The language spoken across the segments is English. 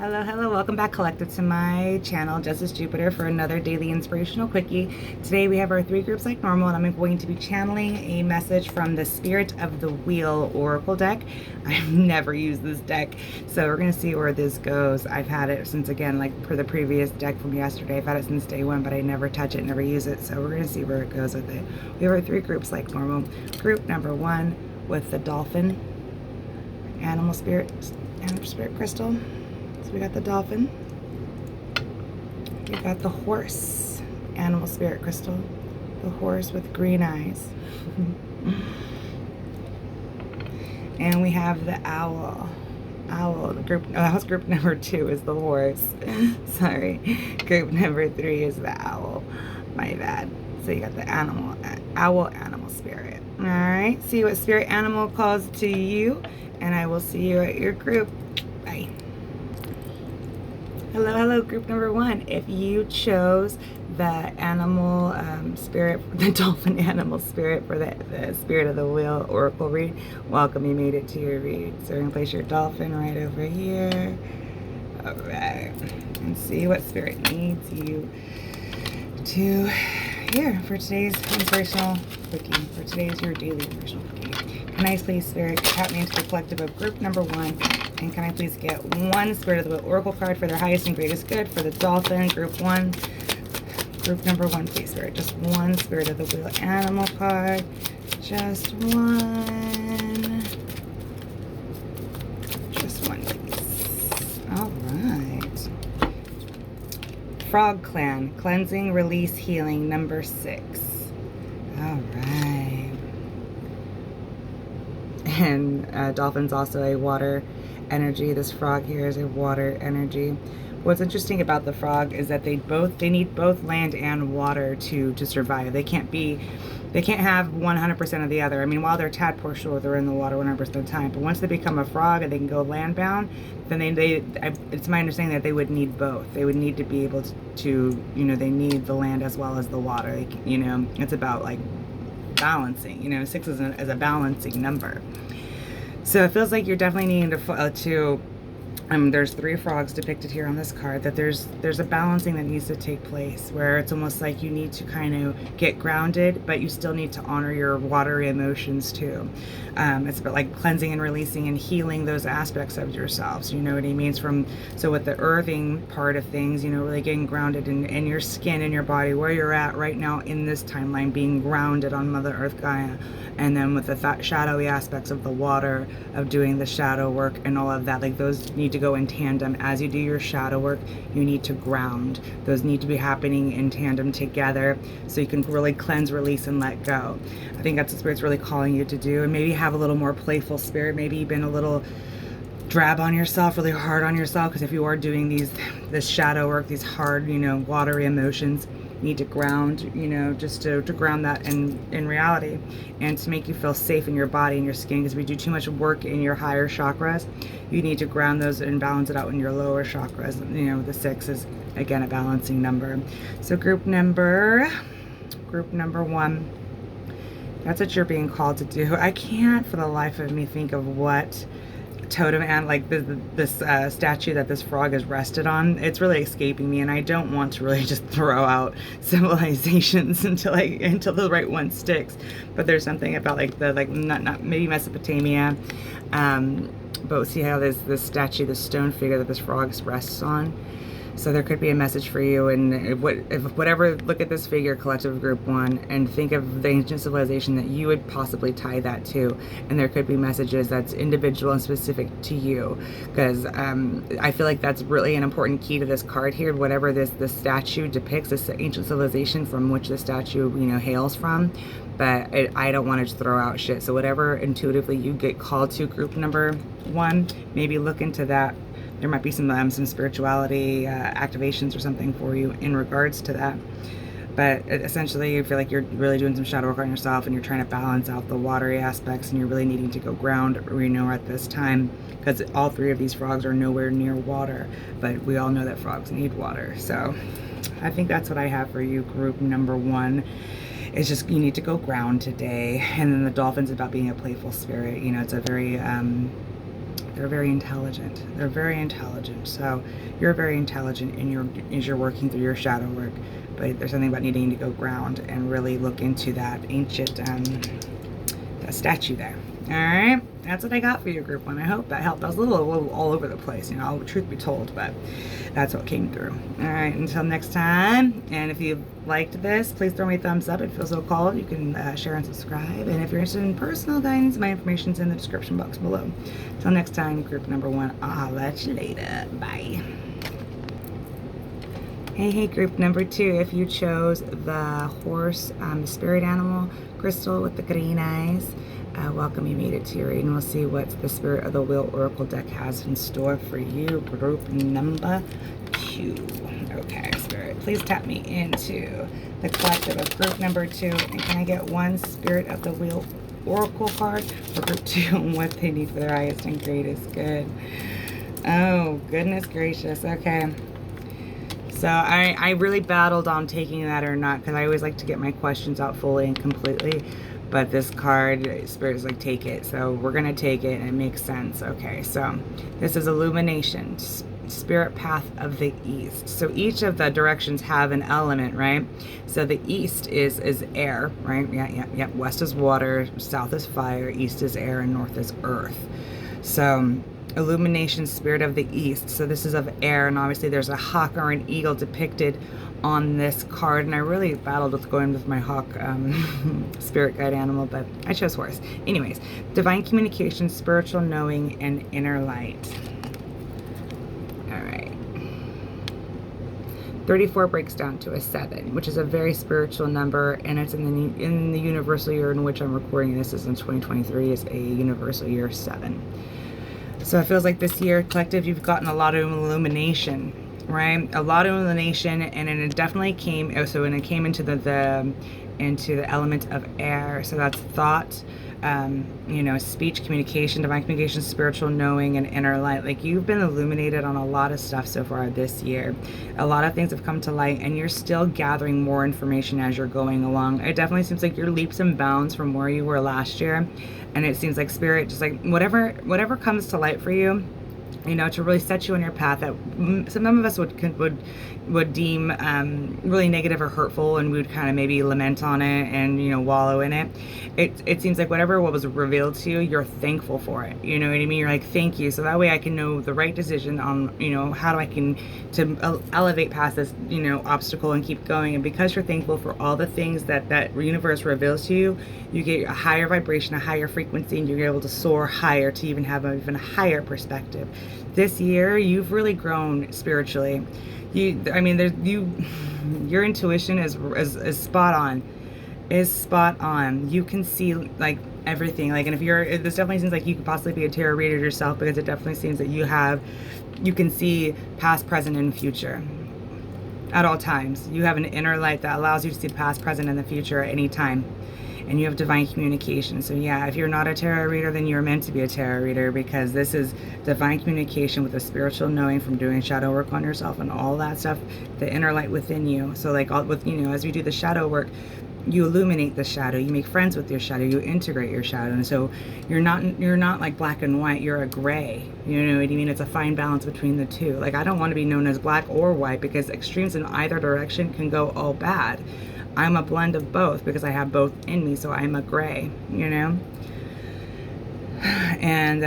Hello, hello, welcome back, collective, to my channel, Justice Jupiter, for another daily inspirational quickie. Today we have our three groups like normal, and I'm going to be channeling a message from the Spirit of the Wheel Oracle deck. I've never used this deck, so we're going to see where this goes. I've had it since, again, like for the previous deck from yesterday, I've had it since day one, but I never touch it, never use it, so we're going to see where it goes with it. We have our three groups like normal. Group number one with the Dolphin, Animal Spirit Crystal. So we got the Dolphin, we got the Horse, Animal Spirit Crystal, the horse with green eyes, and we have the Owl. The group, oh, that was group number two is the Horse. Sorry, group number three is the Owl. My bad. So you got the Owl, Animal Spirit. All right, see what Spirit Animal calls to you, and I will see you at your group. Bye. Hello, hello, group number one. If you chose the animal spirit, the Dolphin animal spirit for the Spirit of the Wheel Oracle read, welcome, you made it to your read. So we're going to place your Dolphin right over here. All right. And see what Spirit needs you to hear for today's inspirational quickie. For today's your daily inspirational quickie. Can I please, Spirit, tap me into the collective of group number one? And can I please get one Spirit of the Wheel Oracle card for their highest and greatest good for the Dolphin, group one. Group number one, please, Spirit. Just one Spirit of the Wheel Animal card. Just one. Just one, please. All right. Frog Clan, Cleansing, Release, Healing, number 6. All right. And Dolphin's also a water energy. This frog here is a water energy. What's interesting about the frog is that they need both land and water to survive. They can't have 100% of the other. I mean, while they're tadpole, sure, they're in the water 100% of the time, but once they become a frog and they can go land bound, then it's my understanding that they would need both. They would need to be able to they need the land as well as the water. It's about like balancing. 6 is a balancing number. So it feels like you're definitely needing to there's 3 frogs depicted here on this card, that there's a balancing that needs to take place, where it's almost like you need to kind of get grounded, but you still need to honor your watery emotions too. It's about like cleansing and releasing and healing those aspects of yourselves, you know what I mean? So with the earthing part of things, really getting grounded in your skin and your body, where you're at right now in this timeline, being grounded on Mother Earth Gaia. And then with the shadowy aspects of the water, of doing the shadow work and all of that, like those need to go in tandem. As you do your shadow work, you need to ground. Those need to be happening in tandem together, so you can really cleanse, release, and let go. I think that's what Spirit's really calling you to do. And maybe have a little more playful spirit. Maybe you've been a little drab on yourself, really hard on yourself, because if you are doing this shadow work, these hard, watery emotions, need to ground, just to ground that in reality, and to make you feel safe in your body and your skin. Because if we do too much work in your higher chakras, you need to ground those and balance it out in your lower chakras. The 6 is again a balancing number. So group number 1, that's what you're being called to do. I can't for the life of me think of what totem and like this statue that this frog is rested on. It's really escaping me, and I don't want to really just throw out civilizations until the right one sticks. But there's something about not maybe Mesopotamia, but see how there's this statue, this stone figure that this frog rests on. So there could be a message for you, and look at this figure, collective group 1, and think of the ancient civilization that you would possibly tie that to, and there could be messages that's individual and specific to you, because I feel like that's really an important key to this card here. Whatever this statue depicts, this ancient civilization from which the statue hails from, but I don't want to just throw out shit. So whatever intuitively you get called to, group number 1, maybe look into that. There might be some spirituality activations or something for you in regards to that. But essentially, you feel like you're really doing some shadow work on yourself, and you're trying to balance out the watery aspects, and you're really needing to go ground, at this time, because all 3 of these frogs are nowhere near water. But we all know that frogs need water. So I think that's what I have for you, group number 1. It's just, you need to go ground today. And then the Dolphin's about being a playful spirit. It's a very They're very intelligent. They're very intelligent. So you're very intelligent as you're working through your shadow work. But there's something about needing to go ground and really look into that ancient that statue there. All right, that's what I got for you, group one. I hope that helped. I was a little all over the place, you know, truth be told, but that's what came through. All right, until next time. And if you liked this, please throw me a thumbs up. It feels so called. You can share and subscribe. And if you're interested in personal guidance, my information's in the description box below. Until next time, group number one. I'll let you later. Bye. Hey, group number two, if you chose the horse, the spirit animal crystal with the green eyes, welcome, you made it to your reading. We'll see what the Spirit of the Wheel Oracle deck has in store for you, group number two. Okay, Spirit, please tap me into the collective of group number two. And can I get one Spirit of the Wheel Oracle card for group two and what they need for their highest and greatest good? Oh, goodness gracious. Okay. So I really battled on taking that or not, because I always like to get my questions out fully and completely. But this card, Spirit is like, take it. So we're going to take it, and it makes sense. Okay, so this is Illumination, Spirit Path of the East. So each of the directions have an element, right? So the East is air, right? Yeah. West is water, South is fire, East is air, and North is earth. So Illumination, Spirit of the East. So this is of air, and obviously there's a hawk or an eagle depicted on this card, and I really battled with going with my hawk spirit guide animal, but I chose horse. Anyways, divine communication, spiritual knowing, and inner light. All right. 34 breaks down to a 7, which is a very spiritual number, and it's in the universal year in which I'm recording this is in 2023, is a universal year 7. So it feels like this year, collective, you've gotten a lot of illumination, right? A lot of illumination, and it definitely came. So when it came into the element of air, so that's thought, you know, speech, communication, divine communication, spiritual knowing, and inner light. Like, you've been illuminated on a lot of stuff so far this year. A lot of things have come to light, and you're still gathering more information as you're going along. It definitely seems like you're leaps and bounds from where you were last year. And it seems like Spirit, just like whatever comes to light for you, you know, to really set you on your path that some of us would deem really negative or hurtful, and we would kind of maybe lament on it and, you know, wallow in it. It seems like what was revealed to you, you're thankful for it. You know what I mean? You're like, thank you. So that way I can know the right decision on, you know, how I can elevate past this, you know, obstacle and keep going. And because you're thankful for all the things that universe reveals to you, you get a higher vibration, a higher frequency, and you're able to soar higher to even have an even higher perspective. This year, you've really grown spiritually. Your intuition is spot on. Is spot on. You can see like everything. Like, and this definitely seems like you could possibly be a tarot reader yourself, because it definitely seems that you can see past, present, and future at all times. You have an inner light that allows you to see the past, present, and the future at any time. And you have divine communication. So yeah, if you're not a tarot reader, then you're meant to be a tarot reader, because this is divine communication with a spiritual knowing from doing shadow work on yourself and all that stuff, the inner light within you. So like, as we do the shadow work, you illuminate the shadow, you make friends with your shadow, you integrate your shadow. And so you're not like black and white, you're a gray. You know what I mean? It's a fine balance between the two. Like, I don't want to be known as black or white, because extremes in either direction can go all bad. I'm a blend of both, because I have both in me, so I'm a gray, you know? And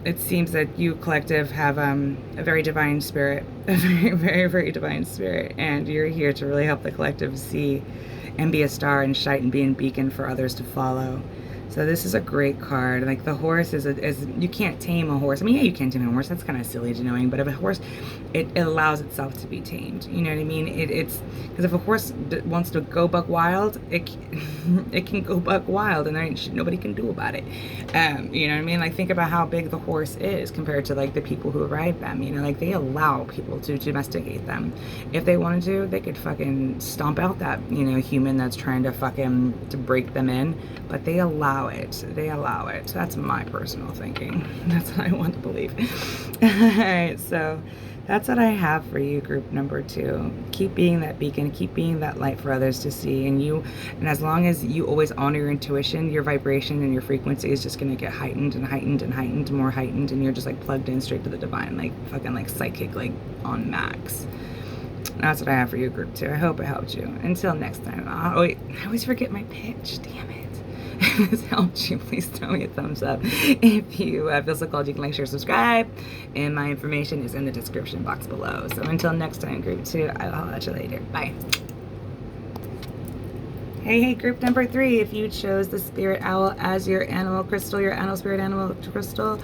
it seems that you, collective, have a very divine spirit, a very, very, very divine spirit, and you're here to really help the collective see and be a star and shine and be a beacon for others to follow. So this is a great card. Like, the horse is you can't tame a horse. I mean, yeah, you can tame a horse. That's kind of silly to knowing. But if a horse, it allows itself to be tamed. You know what I mean? It's because if a horse wants to go buck wild, it can go buck wild, and there ain't nobody can do about it. You know what I mean? Like, think about how big the horse is compared to like the people who ride them. You know, like, they allow people to domesticate them. If they wanted to, they could fucking stomp out that, you know, human that's trying to to break them in. But they allow it. They allow it. That's my personal thinking. That's what I want to believe. All right, so That's what I have for you, group number 2. Keep being that beacon, keep being that light for others to see. And as long as you always honor your intuition, your vibration and your frequency is just going to get heightened and heightened and heightened, more heightened, and you're just like plugged in straight to the divine, like fucking like psychic, like on max. That's what I have for you, group 2. I hope it helped you. Until next time. Oh, wait, I always forget my pitch. Damn it. If this helped you, please throw me a thumbs up. If you feel so called, you can like, share, subscribe. And my information is in the description box below. So until next time, group 2, I'll let you later. Bye. Hey, group number 3, if you chose the spirit owl as your animal crystal, your animal spirit animal crystal,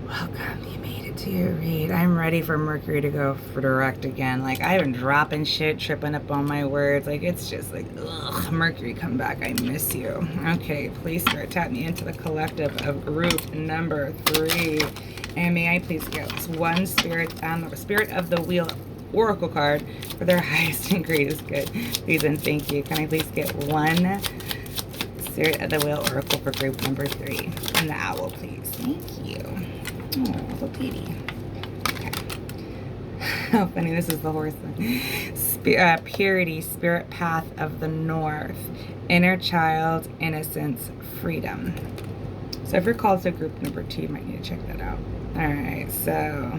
welcome. You made it to your read. I'm ready for Mercury to go for direct again. Like, I've been dropping shit, tripping up on my words. Like, it's just like, ugh, Mercury, come back. I miss you. Okay, please start tap me into the collective of group number 3. And may I please get one spirit of the wheel oracle card for their highest and greatest good. Please and thank you. Can I please get one spirit of the wheel oracle for group number 3? And the owl, please. Thank you. Oh, so pretty. Okay. How funny, this is the horse one. Purity, spirit path of the north. Inner child, innocence, freedom. So if you're called to group number 2, you might need to check that out. Alright, so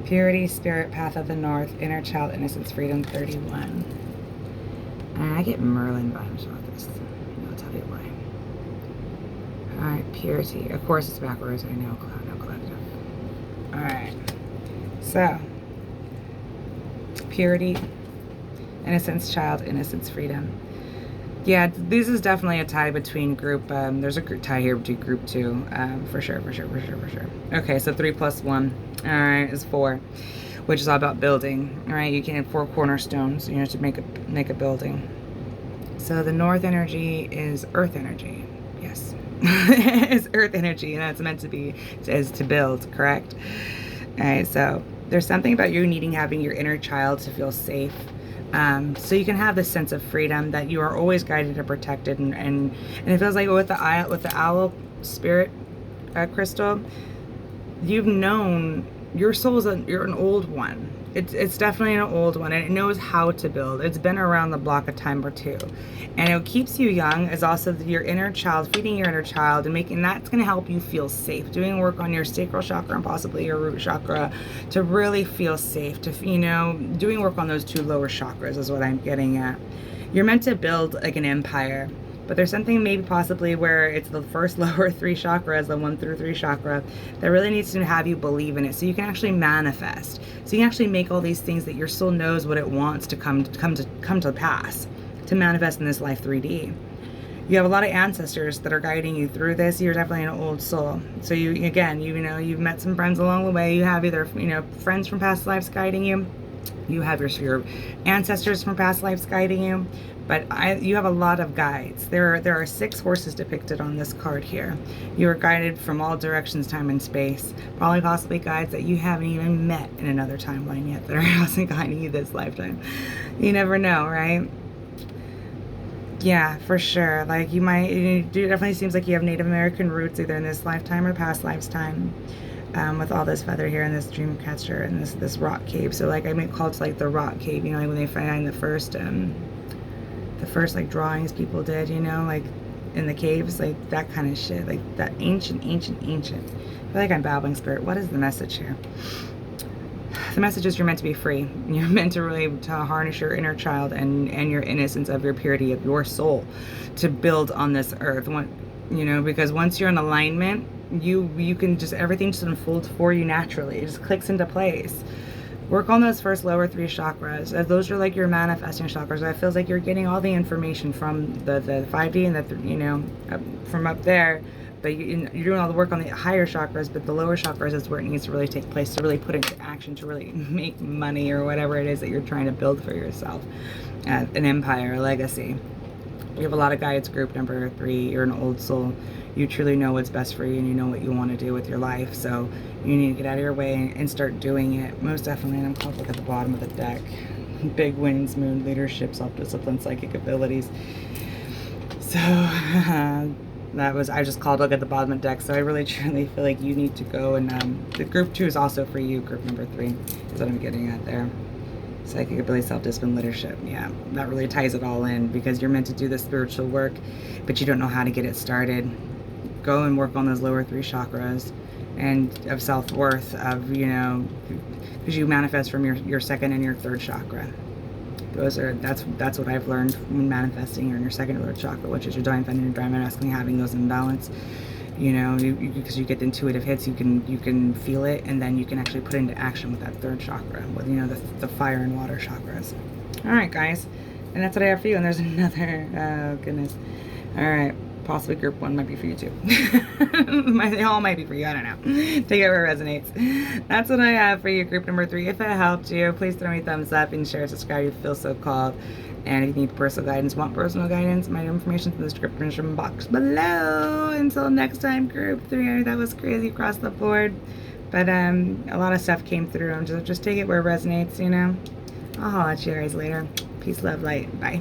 purity, spirit path of the north, inner child, innocence, freedom, 31. And I get Merlin vibes with this. I'll tell you why. Alright, purity. Of course it's backwards, I know, no collective. Alright. So, purity, innocence, child, innocence, freedom. Yeah, this is definitely a tie between group, there's a group tie here between group 2, for sure. Okay, so 3 plus 1, alright, is 4, which is all about building, alright, you can have 4 cornerstones, you know, to make a building. So the north energy is earth energy, yes. It's earth energy, and that's meant to be, is to build, correct? Alright, so there's something about you needing having your inner child to feel safe. So you can have this sense of freedom that you are always guided and protected, and it feels like with the owl spirit crystal, you've known your soul's you're an old one. It's definitely an old one, and it knows how to build. It's been around the block a time or two, and it keeps you young. Is also your inner child, feeding your inner child, and that's going to help you feel safe. Doing work on your sacral chakra and possibly your root chakra to really feel safe. To doing work on those 2 lower chakras is what I'm getting at. You're meant to build like an empire. But there's something maybe possibly where it's the first lower 3 chakras, the 1 through 3 chakra, that really needs to have you believe in it, so you can actually manifest. So you can actually make all these things that your soul knows what it wants to come to pass, to manifest in this life 3D. You have a lot of ancestors that are guiding you through this. You're definitely an old soul. So you've met some friends along the way. You have either friends from past lives guiding you. You have your ancestors from past lives guiding you. But you have a lot of guides. There are 6 horses depicted on this card here. You are guided from all directions, time and space. Probably possibly guides that you haven't even met in another timeline yet that are also guiding you this lifetime. You never know, right? Yeah, for sure. Like it definitely seems like you have Native American roots either in this lifetime or past lifetime. With all this feather here and this dream catcher and this rock cave. So like I make calls like the rock cave, like when they find the first like drawings people did, like in the caves, like that kind of shit, like that ancient. I feel like I'm babbling spirit. What is the message here? The message is you're meant to be free. You're meant to really harness your inner child and your innocence of your purity of your soul to build on this earth. Because once you're in alignment, you can just, everything just unfolds for you naturally. It just clicks into place. Work on those first lower 3 chakras. Those are like your manifesting chakras. It feels like you're getting all the information from the 5D and from up there. But you're doing all the work on the higher chakras, but the lower chakras is where it needs to really take place, to really put into action, to really make money or whatever it is that you're trying to build for yourself. An empire, a legacy. You have a lot of guides, group number 3. You're an old soul. You truly know what's best for you, and you know what you want to do with your life. So you need to get out of your way and start doing it. Most definitely. And I'm called look at the bottom of the deck. Big wings, moon, leadership, self-discipline, psychic abilities. So I just called look at the bottom of the deck, so I really truly feel like you need to go and the group 2 is also for you. Group number 3 is what I'm getting at there. Psychic ability, self-discipline, leadership. Yeah, that really ties it all in, because you're meant to do the spiritual work, but you don't know how to get it started. Go and work on those lower 3 chakras and of self-worth, of, you know, because you manifest from your second and your third chakra. That's what I've learned when manifesting. You're in your second or third chakra, which is your divine feminine, divine masculine, having those in balance. You know, because you get the intuitive hits, you can feel it, and then you can actually put it into action with that third chakra, with, you know, the fire and water chakras. All right, guys, and that's what I have for you. And there's another. Oh goodness. All right. Possibly group 1 might be for you too. They all might be for you. I don't know. Take it where it resonates. That's what I have for you, group number 3. If it helped you, please throw me a thumbs up and share, subscribe if you feel so called. And if you need personal guidance, want personal guidance, my information in the description box below. Until next time, group 3. That was crazy across the board, but a lot of stuff came through. Just take it where it resonates, you know. I'll holler at you guys later. Peace, love, light. Bye.